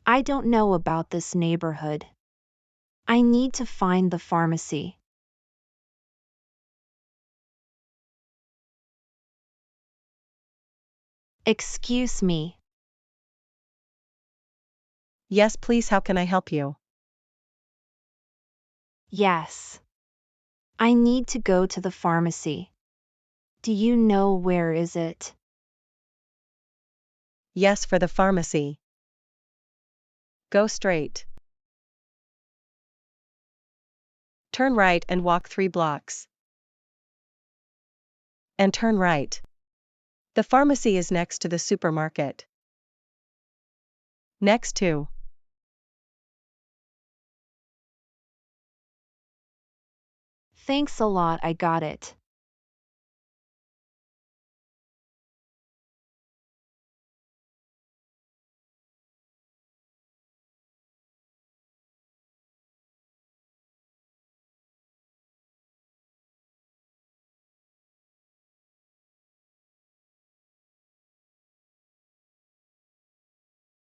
I don't know about this neighborhood. I need to find the pharmacy. Excuse me. Yes, please, how can I help you? Yes. I need to go to the pharmacy. Do you know where is it? Yes, for the pharmacy. Go straight. Turn right and walk 3 blocks. And turn right. The pharmacy is next to the supermarket. Next to. Thanks a lot, I got it.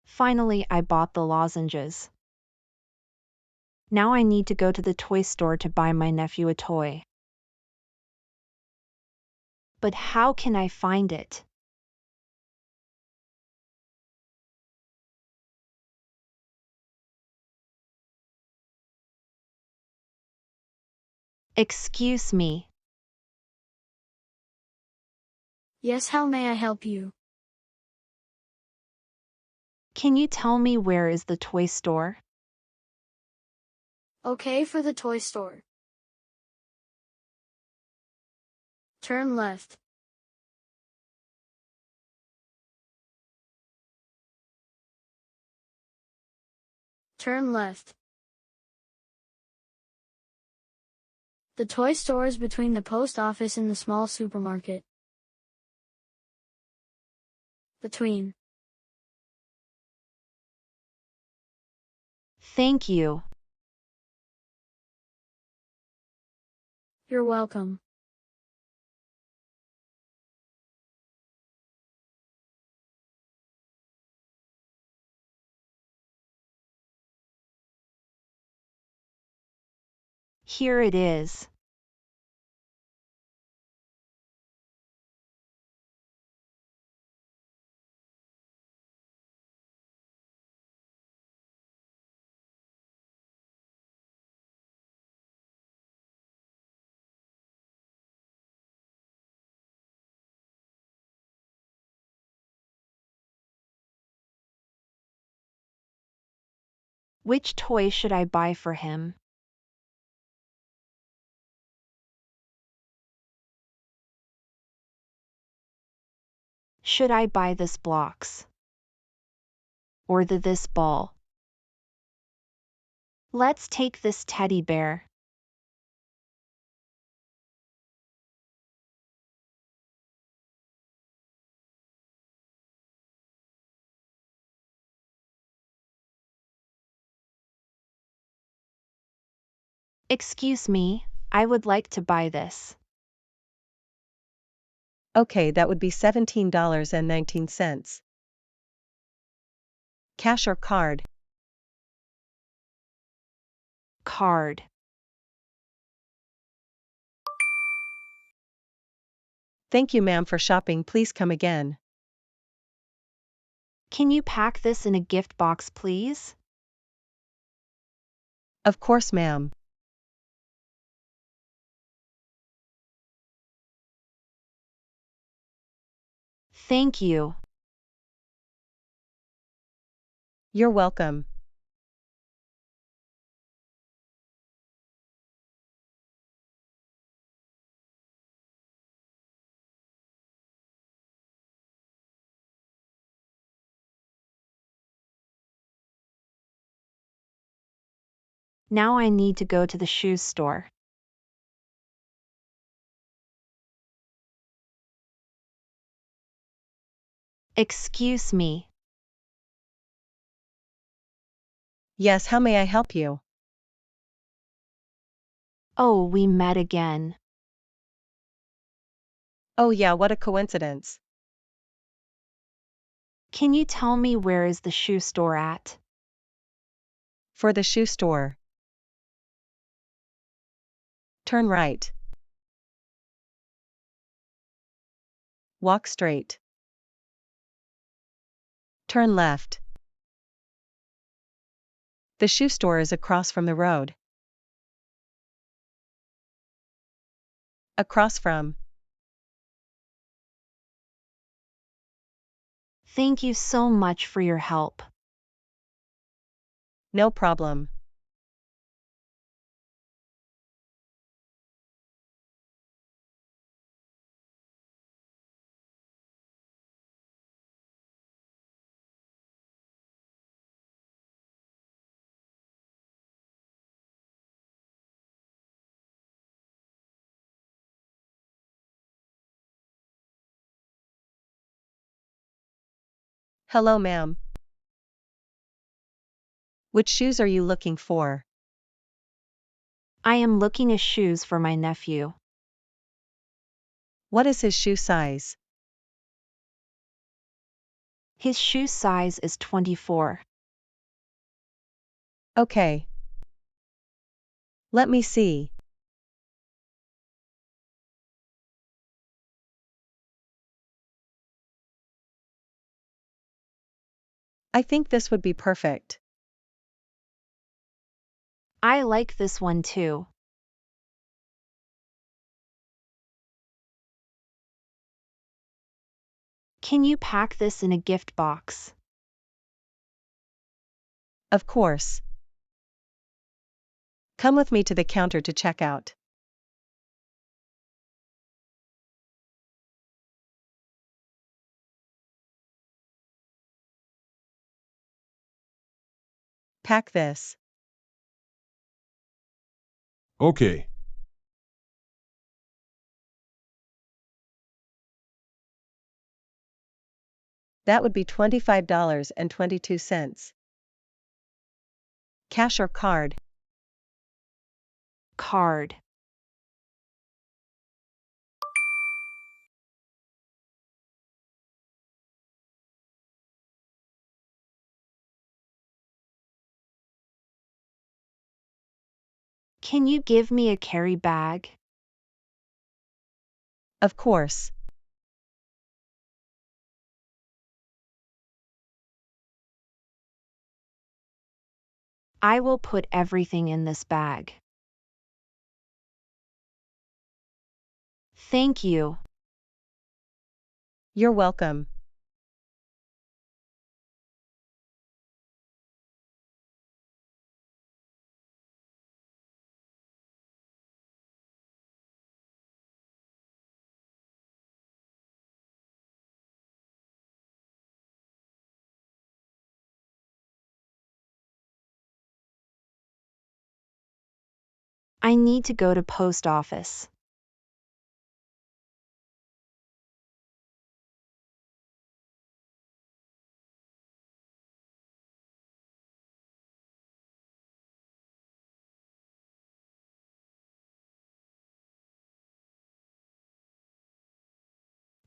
Finally, I bought the lozenges. Now I need to go to the toy store to buy my nephew a toy. But how can I find it? Excuse me. Yes, how may I help you? Can you tell me where is the toy store? Okay, for the toy store. Turn left. Turn left. The toy store is between the post office and the small supermarket. Between. Thank you. You're welcome. Here it is. Which toy should I buy for him? Should I buy this blocks? Or this ball? Let's take this teddy bear. Excuse me, I would like to buy this. Okay, that would be $17.19. Cash or card? Card. Thank you, ma'am, for shopping. Please come again. Can you pack this in a gift box, please? Of course, ma'am. Thank you. You're welcome. Now I need to go to the shoe store. Excuse me. Yes, how may I help you? Oh, we met again. Oh yeah, what a coincidence. Can you tell me where is the shoe store at? For the shoe store. Turn right. Walk straight. Turn left. The shoe store is across from the road. Across from. Thank you so much for your help. No problem. Hello, ma'am. Which shoes are you looking for? I am looking at shoes for my nephew. What is his shoe size? His shoe size is 24. Okay. Let me see. I think this would be perfect. I like this one too. Can you pack this in a gift box? Of course. Come with me to the counter to check out. Pack this. Okay. That would be $25.22. Cash or card? Card. Can you give me a carry bag? Of course. I will put everything in this bag. Thank you. You're welcome. I need to go to post office.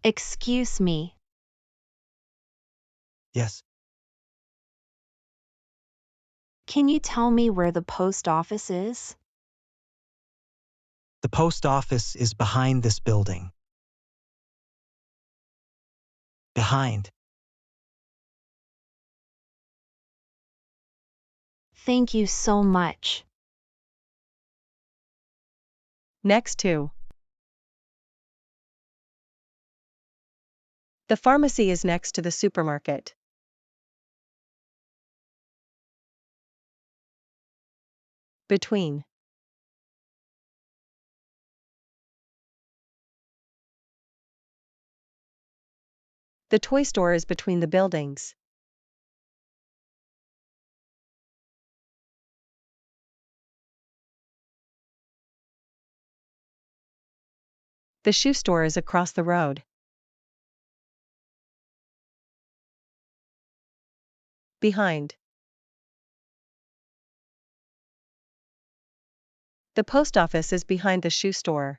Excuse me. Yes, Can you tell me where the post office is? the post office is behind this building. Behind. Thank you so much. Next to. The pharmacy is next to the supermarket. Between. The toy store is between the buildings. The shoe store is across the road. Behind. The post office is behind the shoe store.